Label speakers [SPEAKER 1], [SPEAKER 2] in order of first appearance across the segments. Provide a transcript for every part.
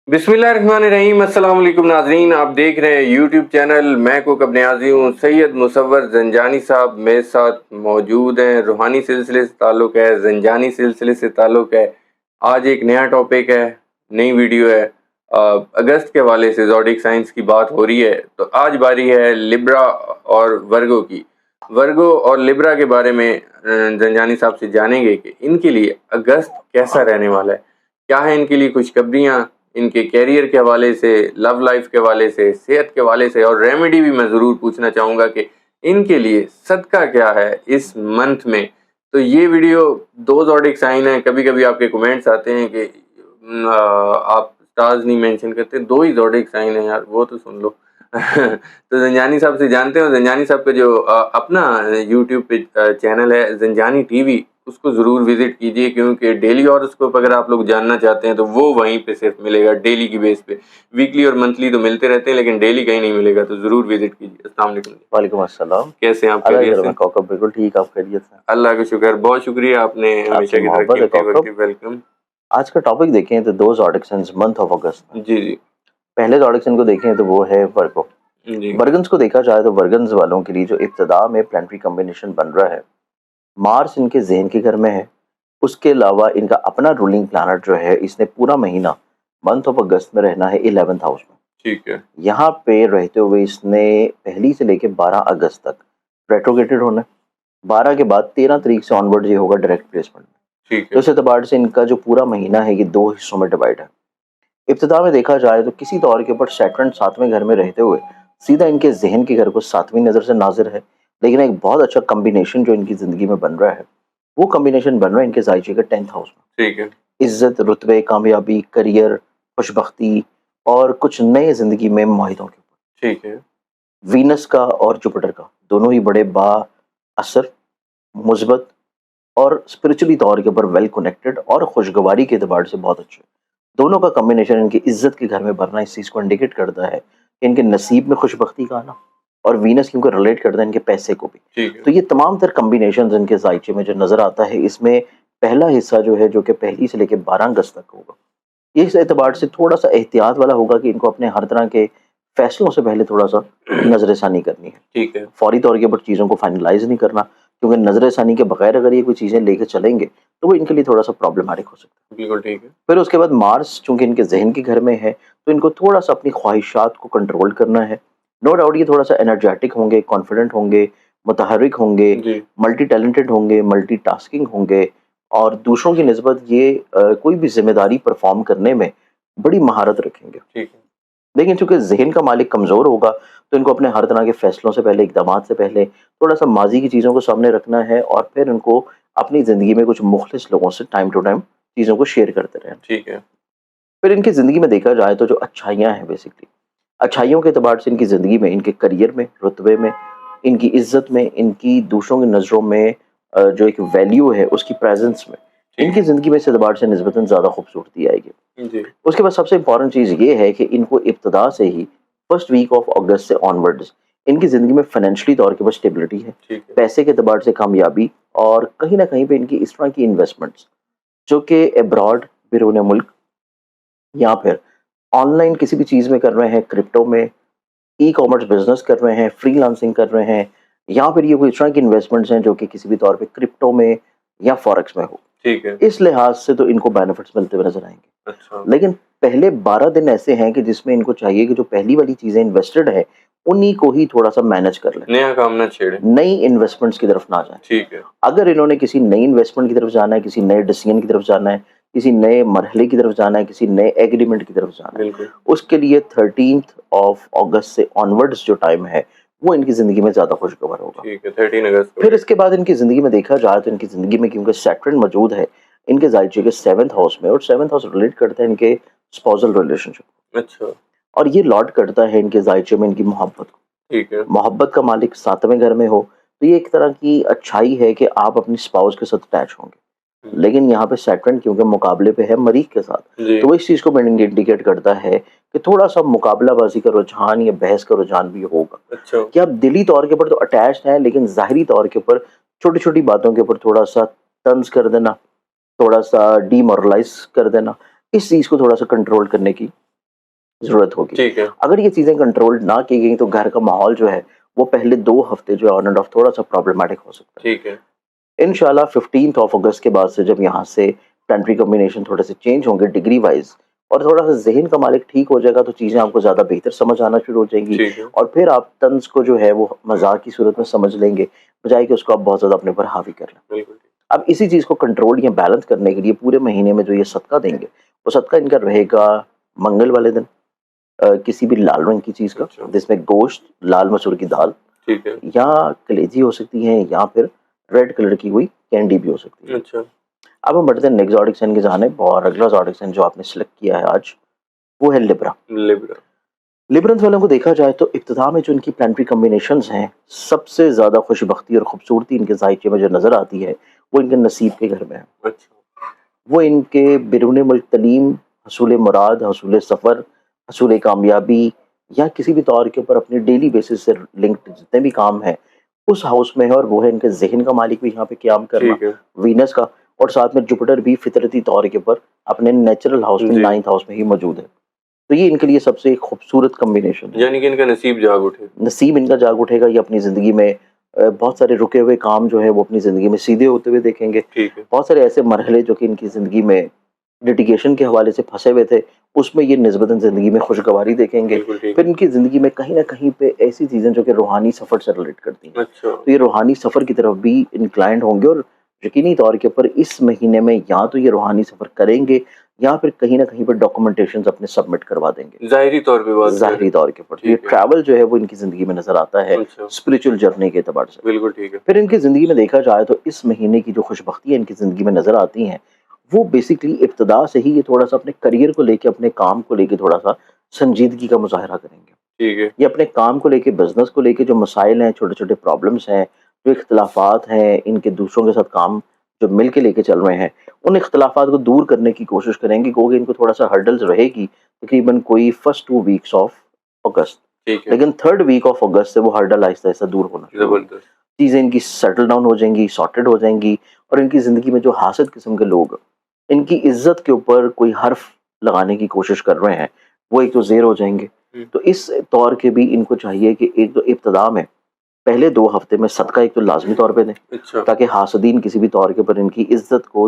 [SPEAKER 1] बिस्मिल्लाहिर्रहमानिर्रहीम। अस्सलाम वालेकुम नाज़रीन, आप देख रहे हैं यूट्यूब चैनल मैं कुक अपने आज़ी हूँ। सैयद मुसव्वर ज़ंजानी साहब मेरे साथ मौजूद हैं। रूहानी सिलसिले से ताल्लुक़ है, ज़ंजानी सिलसिले से ताल्लुक़ है। आज एक नया टॉपिक है, नई वीडियो है। अगस्त के हवाले से ज़ोडिक साइंस की बात हो रही है, तो आज बारी है लिब्रा और वर्गो की। वर्गो और लिब्रा के बारे में ज़ंजानी साहब से जानेंगे कि इनके लिए अगस्त कैसा रहने वाला है, क्या है इनके लिए खुशखबरियाँ, इनके कैरियर के हवाले से, लव लाइफ के हवाले से, सेहत के हवाले से, और रेमेडी भी मैं ज़रूर पूछना चाहूँगा कि इनके लिए सदका क्या है इस मंथ में। तो ये वीडियो 2 ज़ोडिक साइन है। कभी-कभी आपके कमेंट्स आते हैं कि आप स्टार्स नहीं मेंशन करते, 2 ही ज़ोडिक साइन है यार, वो तो सुन लो। तो ज़ंजानी साहब से जानते हो। ज़ंजानी साहब का जो अपना यूट्यूब पे चैनल है ज़ंजानी टीवी, उसको ज़रूर विज़िट कीजिए, क्योंकि डेली हॉरोस्कोप अगर आप लोग जानना चाहते हैं तो वो वहीं पे सिर्फ मिलेगा, डेली की बेस पे। वीकली और मंथली तो मिलते रहते हैं, लेकिन डेली कहीं नहीं मिलेगा, तो ज़रूर विज़िट कीजिए। अस्सलाम वालेकुम।
[SPEAKER 2] वालेकुम अस्सलाम।
[SPEAKER 1] कैसे हैं आप?
[SPEAKER 2] अल्लाह
[SPEAKER 1] खैरियत
[SPEAKER 2] के
[SPEAKER 1] से?
[SPEAKER 2] मैं कौकब बिल्कुल ठीक, आप खैरियत से?
[SPEAKER 1] अल्लाह का शुक्र, बहुत शुक्रिया, आपने
[SPEAKER 2] आपसे
[SPEAKER 1] हमेशा की तरह
[SPEAKER 2] मोहब्बत है
[SPEAKER 1] कीमती वक्त
[SPEAKER 2] कौकब।
[SPEAKER 1] की। वेलकम।
[SPEAKER 2] आज का टॉपिक देखें तो 2 ज़ोडिक साइंस मंथ ऑफ अगस्त में।
[SPEAKER 1] जी, जी।
[SPEAKER 2] पहले ज़ोडिक साइन को देखें तो वो है वर्गो।
[SPEAKER 1] जी।
[SPEAKER 2] वर्गन्स को देखा जाए तो वर्गन्स वालों के लिए जो इब्तिदा में प्लानिटरी कॉम्बिनेशन बन रहा है, मार्स इनके ज़हन के घर में है। उसके अलावा इनका अपना रूलिंग प्लैनेट जो है, इसने पूरा महीना मंथ ऑफ अगस्त में रहना है 11th हाउस में।
[SPEAKER 1] ठीक है।
[SPEAKER 2] यहाँ पे रहते हुए इसने पहली से लेके 12 अगस्त तक रेट्रोगेटेड होना है। 12 के बाद 13 तारीख से ऑनवर्ड ये होगा डायरेक्ट प्लेसमेंट में।
[SPEAKER 1] ठीक
[SPEAKER 2] तो
[SPEAKER 1] है।
[SPEAKER 2] इस एतबार से इनका जो पूरा महीना है ये 2 हिस्सों में डिवाइड है। इब्तिदा में देखा जाए तो किसी तौर के ऊपर सैटर्न 7वें घर में रहते हुए सीधा इनके ज़हन के घर को 7वीं नज़र से नाज़िर है। लेकिन एक बहुत अच्छा कॉम्बिनेशन जो इनकी ज़िंदगी में बन रहा है, वो कॉम्बिनेशन बन रहा है इनके ज़ायचे के 10th हाउस में।
[SPEAKER 1] ठीक है।
[SPEAKER 2] इज़्ज़त, रुतबे, कामयाबी, करियर, खुशबख्ती और कुछ नए ज़िंदगी में मुआहिदों के ऊपर।
[SPEAKER 1] ठीक है।
[SPEAKER 2] वीनस का और जुपिटर का दोनों ही बड़े बाअसर, मुस्बत और स्पिरिचुअली तौर के ऊपर वेल कनेक्टेड और खुशगवारी के एतबार से बहुत अच्छे। दोनों का कॉम्बिनेशन इनकी इज्जत के घर में भरना इस चीज़ को इंडिकेट करता है कि इनके नसीब में खुशबख्ती का आना, और वीनस क्योंकि रिलेट करता है इनके पैसे को भी।
[SPEAKER 1] ठीक है।
[SPEAKER 2] तो ये तमाम तर कॉम्बिनेशन इनके जायचे में जो नज़र आता है, इसमें पहला हिस्सा जो है, जो कि पहली से लेकर 12 अगस्त तक होगा, ये इस एतबार से थोड़ा सा एहतियात वाला होगा कि इनको अपने हर तरह के फैसलों से पहले थोड़ा सा नजरसानी करनी है।
[SPEAKER 1] ठीक है।
[SPEAKER 2] फौरी तौर के ऊपर चीज़ों को फाइनलाइज नहीं करना, क्योंकि नजरसानी के बगैर अगर ये कोई चीज़ें लेके चलेंगे तो वो इनके लिए थोड़ा सा प्रॉब्लमैटिक हो सकता है।
[SPEAKER 1] बिल्कुल ठीक है।
[SPEAKER 2] फिर उसके बाद मार्स चूंकि इनके जहन के घर में है, तो इनको थोड़ा सा अपनी ख्वाहिशात को कंट्रोल करना है। नो डाउट ये थोड़ा सा एनर्जेटिक होंगे, कॉन्फिडेंट होंगे, मुतहर्रिक होंगे,
[SPEAKER 1] जी।
[SPEAKER 2] मल्टी टैलेंटेड होंगे, मल्टी टास्किंग होंगे, और दूसरों की निस्बत ये कोई भी जिम्मेदारी परफॉर्म करने में बड़ी महारत रखेंगे।
[SPEAKER 1] ठीक है।
[SPEAKER 2] लेकिन चूंकि ज़हन का मालिक कमज़ोर होगा, तो इनको अपने हर तरह के फैसलों से पहले, इक़दामात से पहले थोड़ा सा माजी की चीज़ों को सामने रखना है, और फिर इनको अपनी ज़िंदगी में कुछ मुखलिस लोगों से टाइम टू टाइम चीज़ों को शेयर करते रहना।
[SPEAKER 1] ठीक है।
[SPEAKER 2] फिर इनकी ज़िंदगी में देखा जाए तो जो अच्छाइयाँ हैं, बेसिकली अच्छाइयों के एतबार से इनकी ज़िंदगी में, इनके करियर में, रुतबे में, इनकी इज़्ज़त में, इनकी दूसरों की नज़रों में जो एक वैल्यू है उसकी प्रेज़ेंस में,
[SPEAKER 1] ठीक
[SPEAKER 2] इनकी ज़िंदगी में इस एतबार से निस्बतन ज़्यादा खूबसूरती आएगी।
[SPEAKER 1] है। जी।
[SPEAKER 2] उसके बाद सबसे इम्पोर्टेंट चीज़ ये है कि इनको इब्तिदा से ही फर्स्ट वीक ऑफ अगस्त से ऑनवर्ड्स इनकी ज़िंदगी में फाइनेंशियली तौर के ऊपर स्टेबिलिटी है,
[SPEAKER 1] ठीक है।
[SPEAKER 2] पैसे के एतबार से कामयाबी, और कहीं न कहीं पे इनकी इस तरह की इन्वेस्टमेंट्स जो कि अब्रॉड, बैरून मुल्क, या फिर ऑनलाइन किसी भी चीज़ में कर रहे हैं, क्रिप्टो में, ई-कॉमर्स बिज़नेस कर रहे हैं, फ्रीलांसिंग कर रहे हैं, या फिर ये कोई इस तरह की इन्वेस्टमेंट्स हैं जो कि किसी भी तौर पे क्रिप्टो में या फॉरेक्स में हो।
[SPEAKER 1] ठीक है।
[SPEAKER 2] इस लिहाज से तो इनको बेनिफिट्स मिलते हुए नज़र आएँगे।
[SPEAKER 1] अच्छा।
[SPEAKER 2] लेकिन पहले 12 दिन ऐसे हैं कि जिसमें इनको चाहिए कि जो पहली वाली चीज़ें इन्वेस्टेड है, उन्हीं को ही थोड़ा-सा मैनेज कर लें।
[SPEAKER 1] नया काम ना छेड़े।
[SPEAKER 2] नई इन्वेस्टमेंट्स की तरफ ना जाएँ।
[SPEAKER 1] ठीक है।
[SPEAKER 2] अगर इन्होंने किसी नई इन्वेस्टमेंट की तरफ जाना है, किसी नए डिसीजन की तरफ जाना है, किसी नए मरहले की तरफ जाना है, किसी नए एग्रीमेंट की तरफ जाना है,
[SPEAKER 1] बिल्कुल।
[SPEAKER 2] उसके लिए 13th ऑफ अगस्त से ऑनवर्ड्स जो टाइम है, वो इनकी ज़िंदगी में ज़्यादा खुशगवार होगा।
[SPEAKER 1] ठीक है, 13 अगस्त को।
[SPEAKER 2] फिर इसके बाद इनकी ज़िंदगी में देखा जाए तो इनकी ज़िंदगी में क्योंकि सैटर्न मौजूद है, इनके ज़ायचे के 7th हाउस में, और 7th हाउस रिलेट करता है इनके स्पाउसल रिलेशनशिप,
[SPEAKER 1] अच्छा।
[SPEAKER 2] और ये लॉर्ड करता है इनके ज़ायचे में इनकी मोहब्बत को।
[SPEAKER 1] ठीक है।
[SPEAKER 2] मोहब्बत का मालिक 7वें घर में हो, तो ये एक तरह की अच्छाई है कि आप अपनी स्पाउस के साथ अटैच होंगे। लेकिन यहाँ पे सैटर्न क्योंकि मुकाबले पे है मरीख के साथ,
[SPEAKER 1] जी।
[SPEAKER 2] तो वो इस चीज़ को इंडिकेट करता है कि थोड़ा-सा मुकाबलाबाज़ी का रुझान या बहस का रुझान भी होगा।
[SPEAKER 1] अच्छा।
[SPEAKER 2] कि आप दिली तौर के ऊपर तो अटैच्ड हैं, लेकिन ज़ाहिरी तौर के ऊपर छोटी-छोटी बातों के ऊपर थोड़ा-सा तंज़ कर देना, थोड़ा-सा डिमोरलाइज़ कर देना, इस चीज़ को थोड़ा-सा कंट्रोल करने की जरूरत होगी।
[SPEAKER 1] ठीक है।
[SPEAKER 2] अगर ये चीजें कंट्रोल ना की गई तो घर का माहौल जो है वो पहले 2 हफ्ते जो है ऑन एंड ऑफ थोड़ा सा प्रॉब्लमेटिक हो सकता है।
[SPEAKER 1] ठीक है।
[SPEAKER 2] इंशाल्लाह 15 ऑफ अगस्त के बाद से जब यहाँ से प्लानिटरी कॉम्बिनेशन थोड़े से चेंज होंगे डिग्री वाइज और थोड़ा सा जहन का मालिक ठीक हो जाएगा तो चीज़ें आपको ज़्यादा बेहतर समझ आना शुरू हो जाएंगी
[SPEAKER 1] ठीक है।
[SPEAKER 2] और फिर आप तंज को जो है वो मजाक की सूरत में समझ लेंगे बजाय कि उसको आप बहुत ज़्यादा अपने पर हावी कर लें।
[SPEAKER 1] बिल्कुल।
[SPEAKER 2] अब इसी चीज़ को कंट्रोल या बैलेंस करने के लिए पूरे महीने में जो ये सदका देंगे वो सदका इनका रहेगा मंगल वाले दिन किसी भी लाल रंग की चीज़ का
[SPEAKER 1] अच्छा।
[SPEAKER 2] जिसमें गोश्त, लाल मसूर की दाल
[SPEAKER 1] ठीक है।
[SPEAKER 2] या कलेजी हो सकती है या फिर रेड कलर की कोई कैंडी भी हो सकती है।
[SPEAKER 1] अच्छा।
[SPEAKER 2] अब हम बढ़ते हैं नेक्स्ट zodiac sign की जानिब और अगला zodiac sign जो आपने सिलेक्ट किया है आज वो है लिब्रा।
[SPEAKER 1] लिब्रा।
[SPEAKER 2] लिब्रंस वालों को देखा जाए तो इब्तिदा में जो इनकी प्लानिटरी कॉम्बिनेशंस हैं सबसे ज़्यादा खुशबख्ती और खूबसूरती इनके जायके में जो नज़र आती है वो इनके नसीब के घर में है।
[SPEAKER 1] अच्छा।
[SPEAKER 2] वो इनके बिरून मुल्क तलीम, हसूल मुराद, हसूल सफ़र, हसूल कामयाबी या किसी भी तौर के ऊपर अपने डेली बेसिस से लिंक्ड जितने भी काम हैं उस हाउस में है और वो है इनके जहन का मालिक भी यहाँ पे क्याम करना
[SPEAKER 1] ठीक है।
[SPEAKER 2] वीनस का और साथ में जुपिटर भी फितरती तौर के ऊपर अपने नेचुरल हाउस में
[SPEAKER 1] जी।
[SPEAKER 2] 9th हाउस में ही मौजूद है। तो ये इनके लिए सबसे एक खूबसूरत कॉम्बिनेशन है।
[SPEAKER 1] यानी कि इनका नसीब जाग उठे।
[SPEAKER 2] नसीब इनका जाग उठेगा। ये अपनी ज़िंदगी में बहुत सारे रुके हुए काम जो है वो अपनी ज़िंदगी में सीधे होते हुए देखेंगे।
[SPEAKER 1] ठीक है।
[SPEAKER 2] बहुत सारे ऐसे मरहले जो कि इनकी ज़िंदगी में लिटिगेशन के हवाले से फंसे हुए थे उसमें ये निस्बतन ज़िंदगी में खुशगवारी देखेंगे।
[SPEAKER 1] बिल्कुल ठीक
[SPEAKER 2] फिर
[SPEAKER 1] है।
[SPEAKER 2] इनकी ज़िंदगी में कहीं ना कहीं पे ऐसी चीज़ें जो कि रूहानी सफ़र से रिलेट करती हैं
[SPEAKER 1] अच्छा।
[SPEAKER 2] तो ये रूहानी सफ़र की तरफ भी इंक्लाइंड होंगे और यकीनी तौर के ऊपर इस महीने में या तो ये रूहानी सफ़र करेंगे या फिर कहीं ना कहीं पर डॉक्यूमेंटेशन अपने सबमिट करवा देंगे
[SPEAKER 1] ज़ाहिरी तौर पे बात कर रहे
[SPEAKER 2] ज़ाहिरी
[SPEAKER 1] हैं।
[SPEAKER 2] तौर के ऊपर। तो ये
[SPEAKER 1] ठीक है।
[SPEAKER 2] ट्रैवल जो है वो इनकी ज़िंदगी में नज़र आता है
[SPEAKER 1] अच्छा।
[SPEAKER 2] स्पिरिचुअल जर्नी के एतबार से।
[SPEAKER 1] बिल्कुल ठीक है।
[SPEAKER 2] फिर इनकी ज़िंदगी में देखा जाए तो इस महीने की जो खुशबख्तियाँ इनकी ज़िंदगी में नज़र आती हैं वो बेसिकली इब्तिदा से ही ये थोड़ा सा अपने करियर को लेके अपने काम को लेके थोड़ा सा संजीदगी का मुज़ाहरा करेंगे।
[SPEAKER 1] ठीक है।
[SPEAKER 2] ये अपने काम को लेके बिजनेस को लेके जो मसाइल हैं छोटे छोटे प्रॉब्लम्स हैं जो इख्तलाफात हैं इनके दूसरों के साथ काम जो मिल के लेके चल रहे हैं उन इख्तलाफात को दूर करने की कोशिश करेंगे क्योंकि इनको थोड़ा सा हर्डल्स रहेगी तकरीबन कोई फर्स्ट 2 वीक्स ऑफ अगस्त।
[SPEAKER 1] ठीक है।
[SPEAKER 2] लेकिन 3rd वीक ऑफ अगस्त से वो हर्डल आहिस्ता आहिस्ता दूर होना शुरू होगी।
[SPEAKER 1] ज़बरदस्त।
[SPEAKER 2] चीज़ें इनकी सेटल डाउन हो जाएंगी, सॉर्टेड हो जाएंगी और इनकी ज़िंदगी में जो हासिल किस्म के लोग इनकी इज्जत के ऊपर कोई हर्फ लगाने की कोशिश कर रहे हैं वो एक तो ज़ेर हो जाएंगे। तो इस तौर के भी इनको चाहिए कि एक तो इब्तिदा में पहले 2 हफ्ते में सदका एक तो लाजमी तौर पे दें
[SPEAKER 1] अच्छा।
[SPEAKER 2] ताकि हासदीन किसी भी तौर के ऊपर इनकी इज्जत को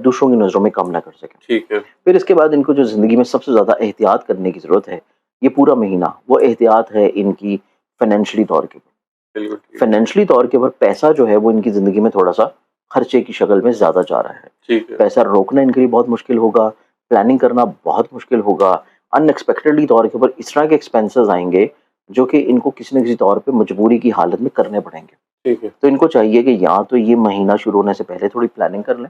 [SPEAKER 2] दूसरों की नज़रों में कम ना कर सकें।
[SPEAKER 1] ठीक है।
[SPEAKER 2] फिर इसके बाद इनको जो ज़िंदगी में सबसे ज़्यादा एहतियात करने की ज़रूरत है ये पूरा महीना वो एहतियात है इनकी फाइनेंशियली तौर के ऊपर।
[SPEAKER 1] बिल्कुल ठीक है।
[SPEAKER 2] फाइनेंशियली तौर के ऊपर पैसा जो है वो इनकी ज़िंदगी में थोड़ा सा खर्चे की शक्ल में ज़्यादा जा रहा है।
[SPEAKER 1] ठीक है।
[SPEAKER 2] पैसा रोकना इनके लिए बहुत मुश्किल होगा, प्लानिंग करना बहुत मुश्किल होगा। अनएक्सपेक्टेडली तौर के ऊपर इस तरह के एक्सपेंसेस आएंगे जो कि इनको किसी न किसी तौर पे मजबूरी की हालत में करने पड़ेंगे।
[SPEAKER 1] ठीक है।
[SPEAKER 2] तो इनको चाहिए कि या तो ये महीना शुरू होने से पहले थोड़ी प्लानिंग कर लें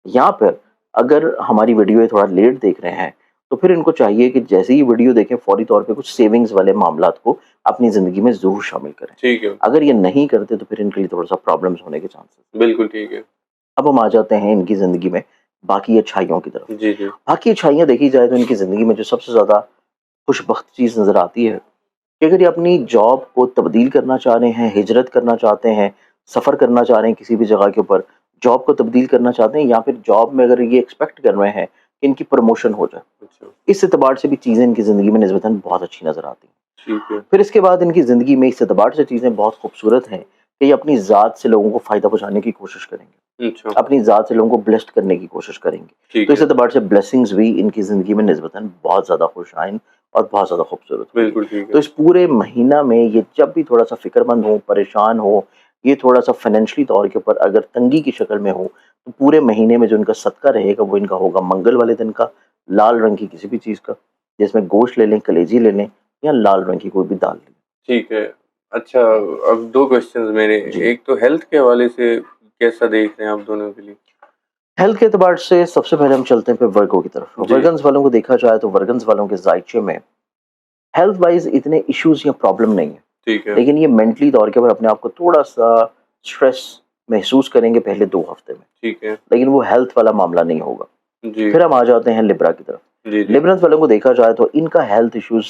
[SPEAKER 2] या फिर अगर हमारी वीडियो ये थोड़ा लेट देख रहे हैं तो फिर इनको चाहिए कि जैसे ही वीडियो देखें फौरी तौर पे कुछ सेविंग्स वाले मामलात को अपनी ज़िंदगी में ज़रूर शामिल करें।
[SPEAKER 1] ठीक है।
[SPEAKER 2] अगर ये नहीं करते तो फिर इनके लिए थोड़ा सा प्रॉब्लम्स होने के चांसेस।
[SPEAKER 1] बिल्कुल ठीक है।
[SPEAKER 2] अब हम आ जाते हैं इनकी ज़िंदगी में बाकी अच्छाइयों की तरफ।
[SPEAKER 1] जी, जी।
[SPEAKER 2] बाकी अच्छाइयाँ देखी जाए तो इनकी ज़िंदगी में जो सबसे ज़्यादा खुशबख्त चीज़ नज़र आती है कि अगर ये अपनी जॉब को तब्दील करना चाह रहे हैं, हिजरत करना चाहते हैं, सफ़र करना चाह रहे हैं किसी भी जगह के ऊपर, जॉब को तब्दील करना चाहते हैं या फिर जॉब में अगर ये एक्सपेक्ट कर रहे हैं कि इनकी प्रमोशन हो जाए,
[SPEAKER 1] अच्छा।
[SPEAKER 2] इस एतबार से भी चीज़ें इनकी ज़िंदगी में निस्बतन बहुत अच्छी नज़र आती हैं।
[SPEAKER 1] ठीक है।
[SPEAKER 2] फिर इसके बाद इनकी ज़िंदगी में इस एतबार से चीज़ें बहुत खूबसूरत हैं कि ये अपनी ज़ात से लोगों को फ़ायदा पहुँचाने की कोशिश करेंगे,
[SPEAKER 1] अच्छा।
[SPEAKER 2] अपनी ज़ात से लोगों को ब्लेस्ड करने की कोशिश करेंगे।
[SPEAKER 1] ठीक
[SPEAKER 2] तो इस
[SPEAKER 1] है।
[SPEAKER 2] एतबार से ब्लेसिंग्स भी इनकी ज़िंदगी में निस्बतन बहुत ज़्यादा खुशाइन और बहुत ज़्यादा खूबसूरत होंगी।
[SPEAKER 1] बिल्कुल ठीक
[SPEAKER 2] तो
[SPEAKER 1] है।
[SPEAKER 2] इस पूरे महीना में ये जब भी थोड़ा सा फ़िक्रमंद हो, परेशान हो, ये थोड़ा सा फाइनेंशियली तौर के ऊपर अगर तंगी की शक्ल में हो, तो पूरे महीने में जो इनका सदका रहेगा वो इनका होगा मंगल वाले दिन का, लाल रंग की किसी भी चीज़ का, जिसमें गोश्त ले लें, कलेजी ले लें या लाल रंग की कोई भी दाल ले लें।
[SPEAKER 1] ठीक है। अच्छा, अब 2 क्वेश्चंस मेरे।
[SPEAKER 2] जी।
[SPEAKER 1] एक तो हेल्थ के हवाले से कैसा देख रहे हैं आप दोनों के लिए?
[SPEAKER 2] हेल्थ के एतबार से सबसे पहले हम चलते हैं फिर वर्गों की तरफ।
[SPEAKER 1] जी।
[SPEAKER 2] वर्गन्स वालों को देखा जाए तो वर्गन्स वालों के ज़ायचे में हेल्थ वाइज़ इतने इश्यूज़ या प्रॉब्लम नहीं है।
[SPEAKER 1] ठीक है।
[SPEAKER 2] लेकिन ये मेंटली तौर के ऊपर अपने आप को थोड़ा-सा स्ट्रेस महसूस करेंगे पहले 2 हफ्ते में,
[SPEAKER 1] ठीक है।
[SPEAKER 2] लेकिन वो हेल्थ वाला मामला नहीं होगा।
[SPEAKER 1] जी।
[SPEAKER 2] फिर हम आ जाते हैं लिब्रा की तरफ।
[SPEAKER 1] जी, जी।
[SPEAKER 2] लिब्रंस वालों को देखा जाए तो इनका हेल्थ इश्यूज़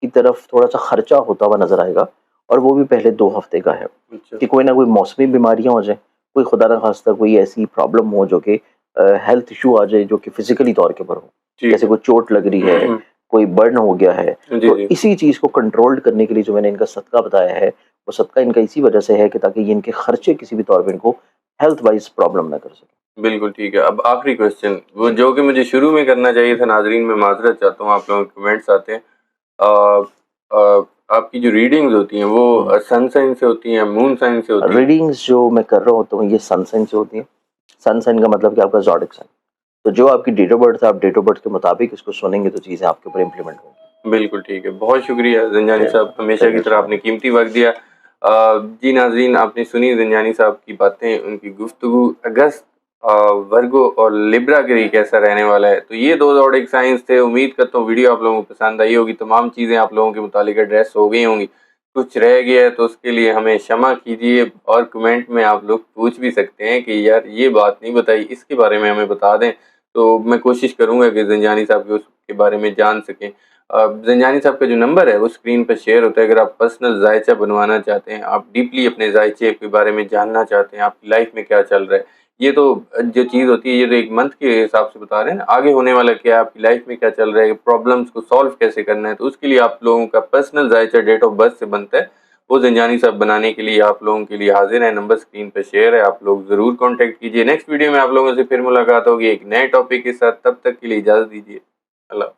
[SPEAKER 2] की तरफ थोड़ा-सा खर्चा होता हुआ नज़र आएगा और वो भी पहले 2 हफ्ते का है
[SPEAKER 1] अच्छा।
[SPEAKER 2] कि कोई ना कोई मौसमी बीमारियाँ हो जाएँ, कोई खुदा न ख़ास्ता कोई ऐसी प्रॉब्लम हो जो कि हेल्थ इश्यू आ जाए जो कि फ़िज़िकली तौर के ऊपर हो।
[SPEAKER 1] ठीक
[SPEAKER 2] जैसे
[SPEAKER 1] है।
[SPEAKER 2] कोई चोट लग रही है कोई बर्न हो गया है,
[SPEAKER 1] जी,
[SPEAKER 2] तो
[SPEAKER 1] जी।
[SPEAKER 2] इसी चीज़ को कंट्रोल करने के लिए जो मैंने इनका सदका बताया है, वो सदका इनका इसी वजह से है कि ताकि ये इनके खर्चे किसी भी तौर पे इनको हेल्थ वाइज़ प्रॉब्लम ना कर सके।
[SPEAKER 1] बिल्कुल ठीक है। अब आखिरी क्वेश्चन वो
[SPEAKER 2] जी।
[SPEAKER 1] जो कि मुझे शुरू में करना चाहिए था नाज़रीन, मैं माज़रत चाहता हूँ, आप लोगों के कमेंट्स आते हैं। आपकी जो रीडिंग्स होती हैं वो
[SPEAKER 2] हुँ।
[SPEAKER 1] सन साइन से होती हैं, मून साइन से होती हैं?
[SPEAKER 2] रीडिंग्स जो मैं कर रहा होता हूँ ये सन साइन से होती हैं। सन साइन का मतलब कि आपका ज़ोडिक साइन। तो जो आपकी डेट ऑफ बर्थ है, आप डेट ऑफ बर्थ के मुताबिक इसको सुनेंगे तो चीज़ें आपके ऊपर इम्प्लीमेंट होंगी।
[SPEAKER 1] बिल्कुल ठीक है। बहुत शुक्रिया ज़ंजानी साहब, हमेशा की
[SPEAKER 2] चलिए,
[SPEAKER 1] तरह आपने कीमती वक़्त दिया। जी नाज़रीन, आपने सुनी ज़ंजानी साहब की बातें, उनकी गुफ्तगू। अगस्त वर्गो और लिब्रा के लिए कैसा रहने वाला है। तो ये 2 ज़ोडिक साइन्स थे। उम्मीद करता हूँ वीडियो आप लोगों को पसंद आई होगी। तमाम चीज़ें आप लोगों के मुतालिक एड्रेस हो गई होंगी। कुछ रह गया है तो उसके लिए हमें क्षमा कीजिए, और कमेंट में आप लोग पूछ भी सकते हैं कि यार ये बात नहीं बताई, इसके बारे में हमें बता दें। तो मैं कोशिश करूँगा कि ज़ंजानी साहब के उसके बारे में जान सकें। ज़ंजानी साहब का जो नंबर है वो स्क्रीन पर शेयर होता है। अगर आप पर्सनल जायचा बनवाना चाहते हैं, आप डीपली अपने जायचे के बारे में जानना चाहते हैं, आपकी लाइफ में क्या चल रहा है, ये तो जो चीज़ होती है ये तो एक मंथ के हिसाब से बता रहे हैं ना, आगे होने वाला क्या है, आपकी लाइफ में क्या चल रहा है, प्रॉब्लम्स को सॉल्व कैसे करना है, तो उसके लिए आप लोगों का पर्सनल जायचा डेट ऑफ बर्थ से बनता है। वो ज़ंजानी साहब बनाने के लिए आप लोगों के लिए हाज़िर हैं। नंबर स्क्रीन पे शेयर है, आप लोग ज़रूर कॉन्टैक्ट कीजिए। नेक्स्ट वीडियो में आप लोगों से फिर मुलाकात होगी एक नए टॉपिक के साथ। तब तक के लिए इजाज़त दीजिए। अल्लाह।